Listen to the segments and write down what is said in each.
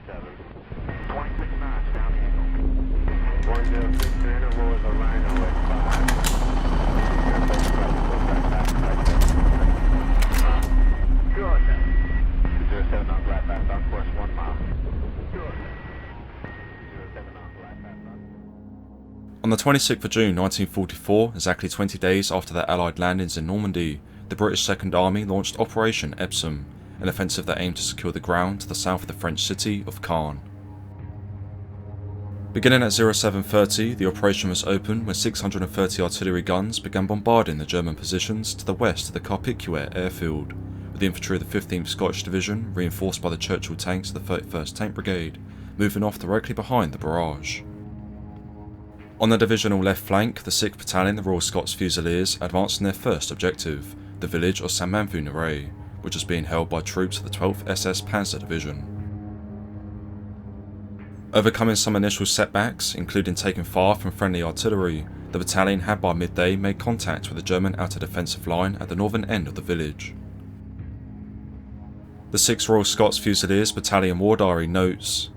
7. 26 knots down the angle. 106 to interval is a rhino at 5. Sure, sir. 07 on glide path on course 1 mile. Sure, sir. 07 on glide path on. On the 26th of June 1944, exactly 20 days after their Allied landings in Normandy, the British Second Army launched Operation Epsom, an offensive that aimed to secure the ground to the south of the French city of Caen. Beginning at 07:30, the operation was opened when 630 artillery guns began bombarding the German positions to the west of the Carpiquet airfield, with the infantry of the 15th Scottish Division, reinforced by the Churchill tanks of the 31st Tank Brigade, moving off directly behind the barrage. On the divisional left flank, the 6th Battalion, the Royal Scots Fusiliers, advanced on their first objective, the village of St Manvieu Norrey, which was being held by troops of the 12th SS Panzer Division. Overcoming some initial setbacks, including taking fire from friendly artillery, the battalion had by midday made contact with the German outer defensive line at the northern end of the village. The 6th Royal Scots Fusiliers Battalion War Diary notes,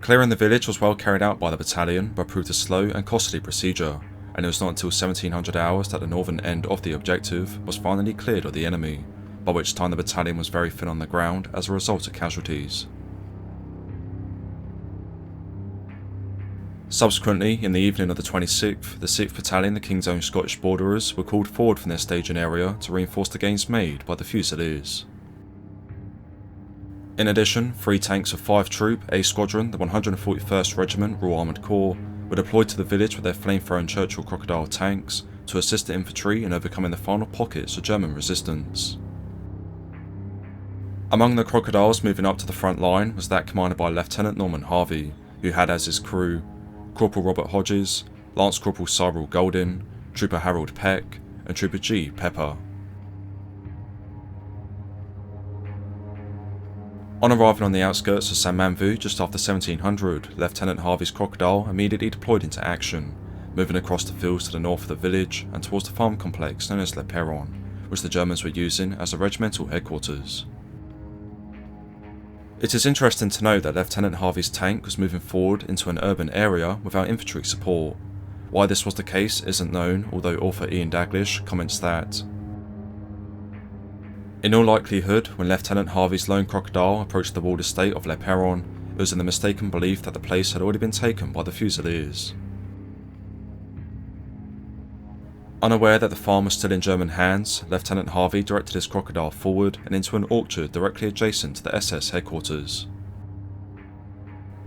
"Clearing the village was well carried out by the battalion, but proved a slow and costly procedure, and it was not until 1700 hours that the northern end of the objective was finally cleared of the enemy, by which time the battalion was very thin on the ground as a result of casualties." Subsequently, in the evening of the 26th, the 6th Battalion, the King's Own Scottish Borderers, were called forward from their staging area to reinforce the gains made by the Fusiliers. In addition, 3 tanks of 5 Troop, A Squadron, the 141st Regiment Royal Armoured Corps, were deployed to the village with their flame-thrown Churchill Crocodile tanks to assist the infantry in overcoming the final pockets of German resistance. Among the Crocodiles moving up to the front line was that commanded by Lieutenant Norman Harvey, who had as his crew Corporal Robert Hodges, Lance Corporal Cyril Golding, Trooper Harold Peck, and Trooper G. Pepper. On arriving on the outskirts of St Manvieu just after 1700, Lieutenant Harvey's Crocodile immediately deployed into action, moving across the fields to the north of the village and towards the farm complex known as Le Perron, which the Germans were using as a regimental headquarters. It is interesting to note that Lieutenant Harvey's tank was moving forward into an urban area without infantry support. Why this was the case isn't known, although author Ian Daglish comments that, "In all likelihood, when Lieutenant Harvey's lone Crocodile approached the walled estate of Le Perron, it was in the mistaken belief that the place had already been taken by the Fusiliers." Unaware that the farm was still in German hands, Lieutenant Harvey directed his Crocodile forward and into an orchard directly adjacent to the SS headquarters.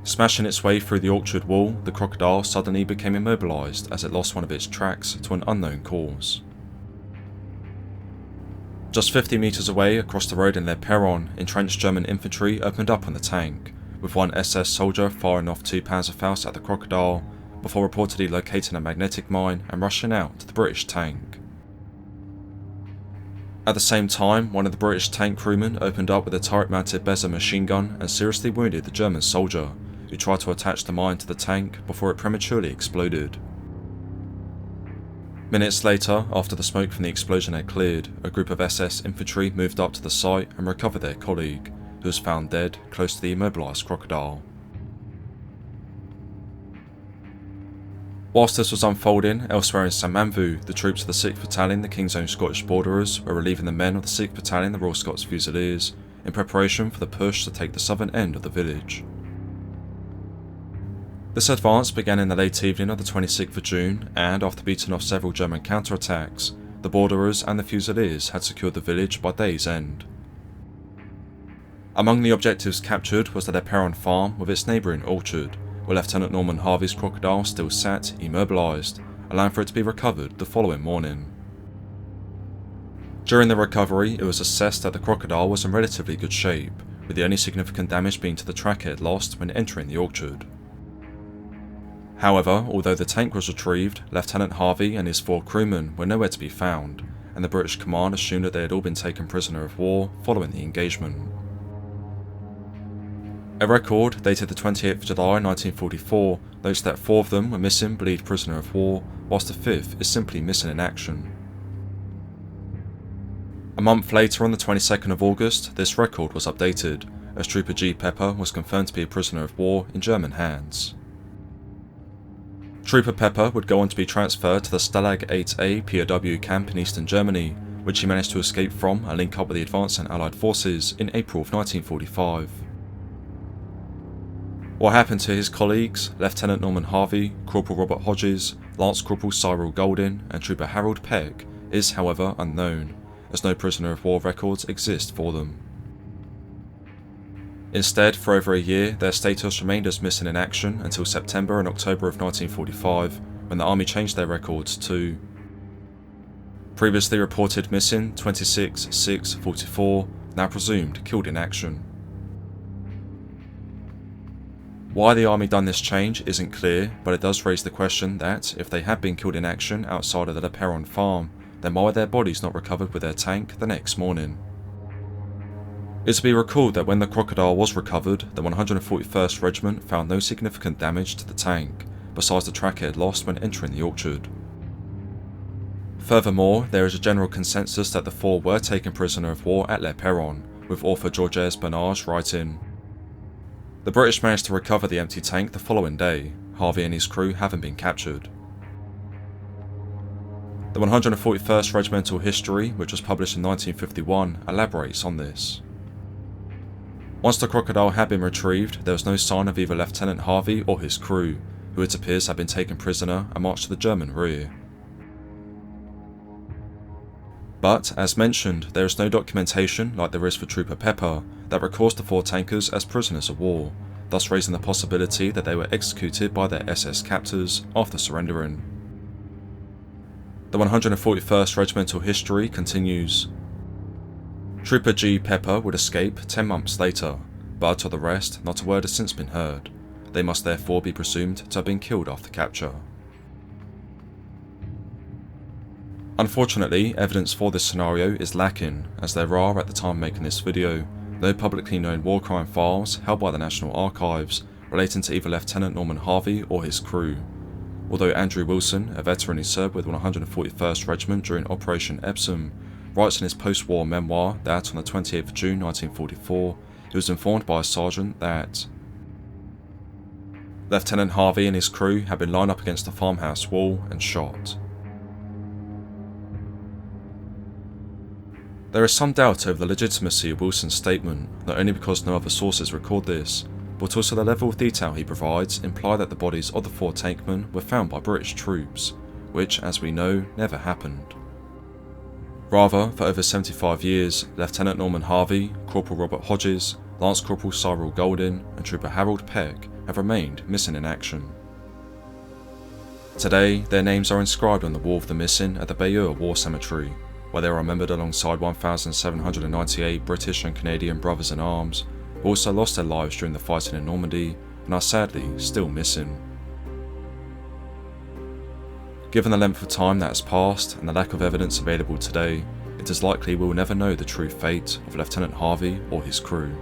Smashing its way through the orchard wall, the Crocodile suddenly became immobilised as it lost one of its tracks to an unknown cause. Just 50 metres away across the road in Le Perron, entrenched German infantry opened up on the tank, with one SS soldier firing off 2 Panzerfaust at the Crocodile, before reportedly locating a magnetic mine and rushing out to the British tank. At the same time, one of the British tank crewmen opened up with a turret-mounted Beza machine gun and seriously wounded the German soldier, who tried to attach the mine to the tank before it prematurely exploded. Minutes later, after the smoke from the explosion had cleared, a group of SS infantry moved up to the site and recovered their colleague, who was found dead close to the immobilised Crocodile. Whilst this was unfolding, elsewhere in St Manvieu, the troops of the 6th Battalion, the King's Own Scottish Borderers, were relieving the men of the 6th Battalion, the Royal Scots Fusiliers, in preparation for the push to take the southern end of the village. This advance began in the late evening of the 26th of June, and after beating off several German counterattacks, the Borderers and the Fusiliers had secured the village by day's end. Among the objectives captured was the Le Perron farm with its neighbouring orchard, where Lieutenant Norman Harvey's Crocodile still sat, immobilised, allowing for it to be recovered the following morning. During the recovery, it was assessed that the Crocodile was in relatively good shape, with the only significant damage being to the track it had lost when entering the orchard. However, although the tank was retrieved, Lieutenant Harvey and his 4 crewmen were nowhere to be found, and the British command assumed that they had all been taken prisoner of war following the engagement. A record dated the 28th of July 1944 notes that 4 of them were missing believed prisoner of war, whilst the 5th is simply missing in action. A month later, on the 22nd of August, this record was updated, as Trooper G. Pepper was confirmed to be a prisoner of war in German hands. Trooper Pepper would go on to be transferred to the Stalag 8A POW camp in eastern Germany, which he managed to escape from and link up with the advancing Allied forces in April of 1945. What happened to his colleagues, Lieutenant Norman Harvey, Corporal Robert Hodges, Lance Corporal Cyril Golding and Trooper Harold Peck, is however unknown, as no prisoner of war records exist for them. Instead, for over a year, their status remained as missing in action until September and October of 1945, when the Army changed their records to previously reported missing 26,644, now presumed killed in action. Why the Army done this change isn't clear, but it does raise the question that, if they had been killed in action outside of the Le Perron farm, then why were their bodies not recovered with their tank the next morning? It's to be recalled that when the Crocodile was recovered, the 141st Regiment found no significant damage to the tank, besides the track it had lost when entering the orchard. Furthermore, there is a general consensus that the four were taken prisoner of war at Le Perron, with author Georges Bernage writing, "The British managed to recover the empty tank the following day, Harvey and his crew having been captured." The 141st Regimental History, which was published in 1951, elaborates on this. Once the Crocodile had been retrieved, there was no sign of either Lieutenant Harvey or his crew, who it appears had been taken prisoner and marched to the German rear. But, as mentioned, there is no documentation, like there is for Trooper Pepper, that records the four tankers as prisoners of war, thus raising the possibility that they were executed by their SS captors after surrendering. The 141st Regimental History continues. Trooper G. Pepper would escape 10 months later, but of the rest, not a word has since been heard. They must therefore be presumed to have been killed after capture. Unfortunately, evidence for this scenario is lacking, as there are, at the time of making this video, no publicly known war crime files held by the National Archives relating to either Lieutenant Norman Harvey or his crew, although Andrew Wilson, a veteran who served with the 141st Regiment during Operation Epsom, writes in his post-war memoir that on the 28th of June 1944, he was informed by a sergeant that Lieutenant Harvey and his crew had been lined up against the farmhouse wall and shot. There is some doubt over the legitimacy of Wilson's statement, not only because no other sources record this, but also the level of detail he provides imply that the bodies of the four tankmen were found by British troops, which, as we know, never happened. Rather, for over 75 years, Lieutenant Norman Harvey, Corporal Robert Hodges, Lance Corporal Cyril Golding and Trooper Harold Peck have remained missing in action. Today, their names are inscribed on the Wall of the Missing at the Bayeux War Cemetery, where they are remembered alongside 1,798 British and Canadian brothers in arms who also lost their lives during the fighting in Normandy and are sadly still missing. Given the length of time that has passed and the lack of evidence available today, it is likely we will never know the true fate of Lieutenant Harvey or his crew.